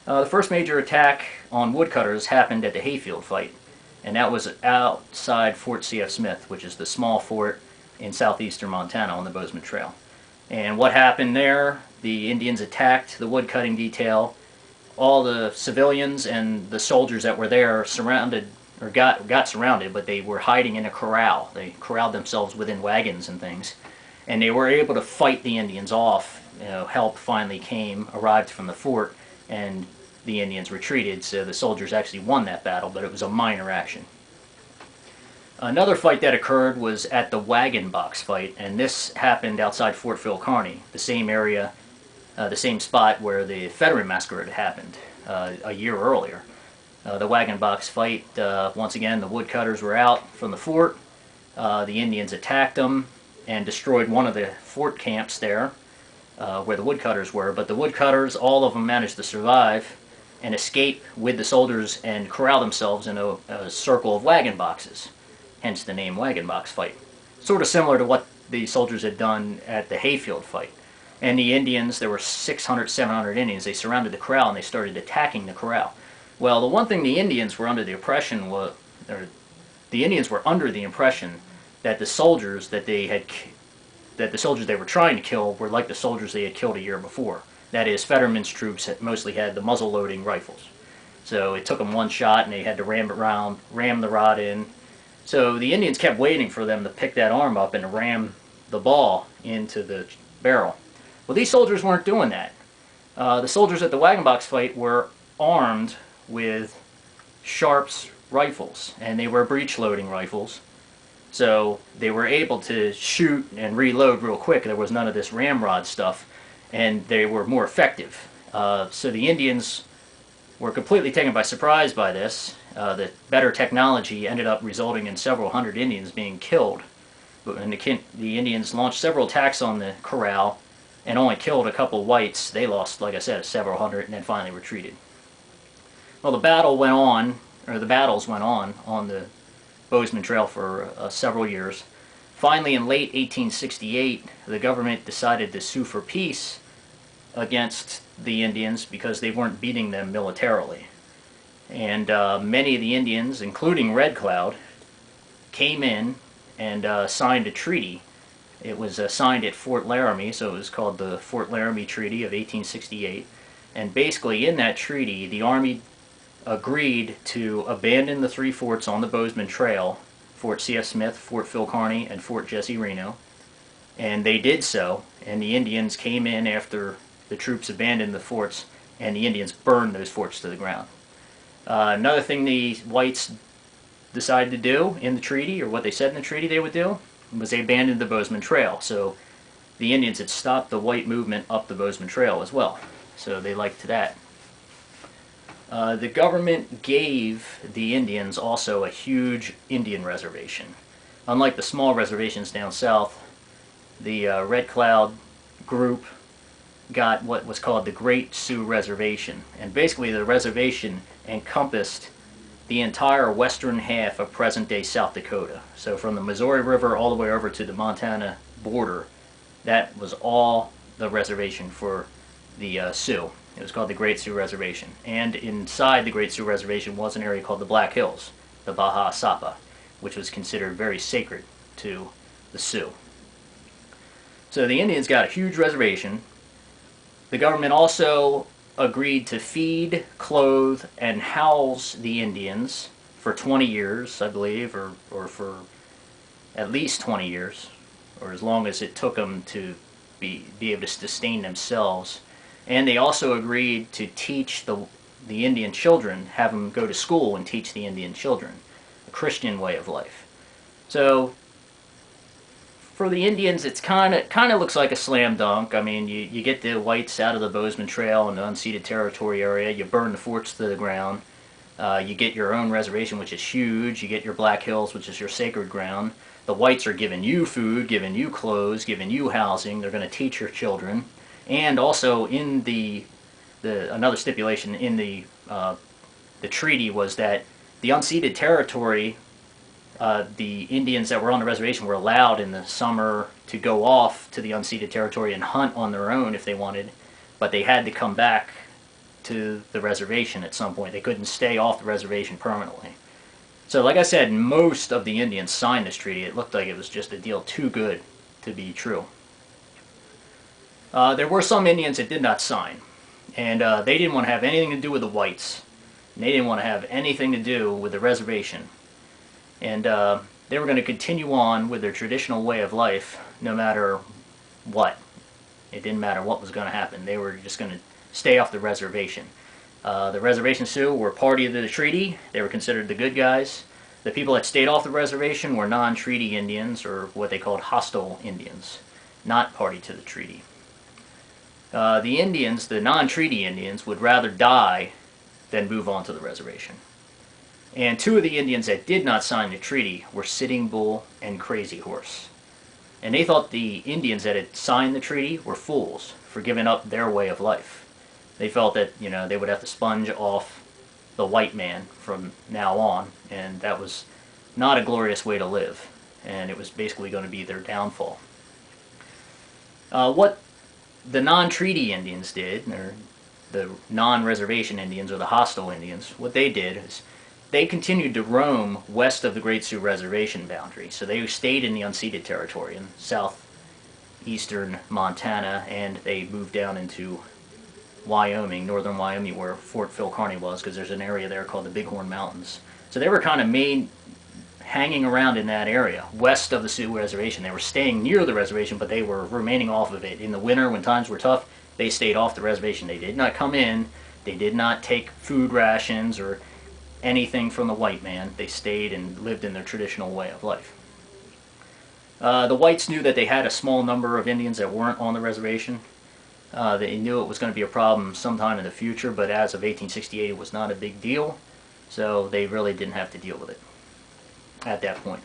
The first major attack on woodcutters happened at the Hayfield fight, and that was outside Fort C.F. Smith, which is the small fort in southeastern Montana on the Bozeman Trail. And what happened there, the Indians attacked the woodcutting detail. All the civilians and the soldiers that were there surrounded, or got surrounded, but they were hiding in a corral. They corralled themselves within wagons and things, and they were able to fight the Indians off. Help finally arrived from the fort, and the Indians retreated, so the soldiers actually won that battle, but it was a minor action. Another fight that occurred was at the Wagon Box Fight, and this happened outside Fort Phil Kearny, the same area, the same spot where the Federate Massacre had happened a year earlier. The Wagon Box Fight, once again, the woodcutters were out from the fort. The Indians attacked them and destroyed one of the fort camps there, where the woodcutters were, but the woodcutters, all of them managed to survive and escape with the soldiers and corral themselves in a circle of wagon boxes, hence the name Wagon Box Fight. Sort of similar to what the soldiers had done at the Hayfield fight. And the Indians, there were 600, 700 Indians, they surrounded the corral and they started attacking the corral. Well, the one thing the Indians were under the impression was, that the soldiers that the soldiers they were trying to kill were like the soldiers they had killed a year before. That is, Fetterman's troops mostly had the muzzle-loading rifles. So it took them one shot and they had to ram the rod in. So the Indians kept waiting for them to pick that arm up and ram the ball into the barrel. Well, these soldiers weren't doing that. The soldiers at the Wagon Box Fight were armed with Sharps rifles, and they were breech-loading rifles. So they were able to shoot and reload real quick. There was none of this ramrod stuff, and they were more effective. So the Indians were completely taken by surprise by this. The better technology ended up resulting in several hundred Indians being killed. And the Indians launched several attacks on the corral and only killed a couple whites. They lost, like I said, several hundred and then finally retreated. Well, the battles went on the Bozeman Trail for several years. Finally, in late 1868, the government decided to sue for peace against the Indians because they weren't beating them militarily. And many of the Indians, including Red Cloud, came in and signed a treaty. It was signed at Fort Laramie, so it was called the Fort Laramie Treaty of 1868. And basically in that treaty, the Army agreed to abandon the three forts on the Bozeman Trail, Fort C.F. Smith, Fort Phil Kearny, and Fort Jesse Reno. And they did so, and the Indians came in after the troops abandoned the forts, and the Indians burned those forts to the ground. Another thing the whites decided to do in the treaty, or what they said in the treaty they would do, was they abandoned the Bozeman Trail. So the Indians had stopped the white movement up the Bozeman Trail as well. So they liked that. The government gave the Indians also a huge Indian reservation. Unlike the small reservations down south, the Red Cloud group got what was called the Great Sioux Reservation. And basically the reservation encompassed the entire western half of present-day South Dakota. So from the Missouri River all the way over to the Montana border, that was all the reservation for the Sioux. It was called the Great Sioux Reservation. And inside the Great Sioux Reservation was an area called the Black Hills, the Baja Sapa, which was considered very sacred to the Sioux. So the Indians got a huge reservation. The government also agreed to feed, clothe, and house the Indians for 20 years, I believe, or for at least 20 years, or as long as it took them to be able to sustain themselves. And they also agreed to teach the Indian children, have them go to school and teach the Indian children a Christian way of life. So for the Indians, it's kind of looks like a slam dunk. I mean, you get the whites out of the Bozeman Trail and the unceded territory area. You burn the forts to the ground. You get your own reservation, which is huge. You get your Black Hills, which is your sacred ground. The whites are giving you food, giving you clothes, giving you housing. They're going to teach your children. And also in another stipulation in the treaty was that the unceded territory, the Indians that were on the reservation were allowed in the summer to go off to the unceded territory and hunt on their own if they wanted, but they had to come back to the reservation at some point. They couldn't stay off the reservation permanently. So like I said, most of the Indians signed this treaty. It looked like it was just a deal too good to be true. There were some Indians that did not sign, and they didn't want to have anything to do with the whites. And they didn't want to have anything to do with the reservation. And they were going to continue on with their traditional way of life no matter what. It didn't matter what was going to happen. They were just going to stay off the reservation. The reservation Sioux were party to the treaty. They were considered the good guys. The people that stayed off the reservation were non-treaty Indians, or what they called hostile Indians, not party to the treaty. The Indians, the non-treaty Indians, would rather die than move on to the reservation. And two of the Indians that did not sign the treaty were Sitting Bull and Crazy Horse. And they thought the Indians that had signed the treaty were fools for giving up their way of life. They felt that, you know, they would have to sponge off the white man from now on, and that was not a glorious way to live, and it was basically going to be their downfall. What the non-treaty Indians did, or the non-reservation Indians, or the hostile Indians, what they did is they continued to roam west of the Great Sioux Reservation boundary. So they stayed in the unceded territory in southeastern Montana, and they moved down into Wyoming, northern Wyoming, where Fort Phil Kearny was, because there's an area there called the Bighorn Mountains. So they were kind of hanging around in that area, west of the Sioux Reservation. They were staying near the reservation, but they were remaining off of it. In the winter, when times were tough, they stayed off the reservation. They did not come in. They did not take food rations or anything from the white man. They stayed and lived in their traditional way of life. The whites knew that they had a small number of Indians that weren't on the reservation. They knew it was going to be a problem sometime in the future, but as of 1868 it was not a big deal, so they really didn't have to deal with it at that point.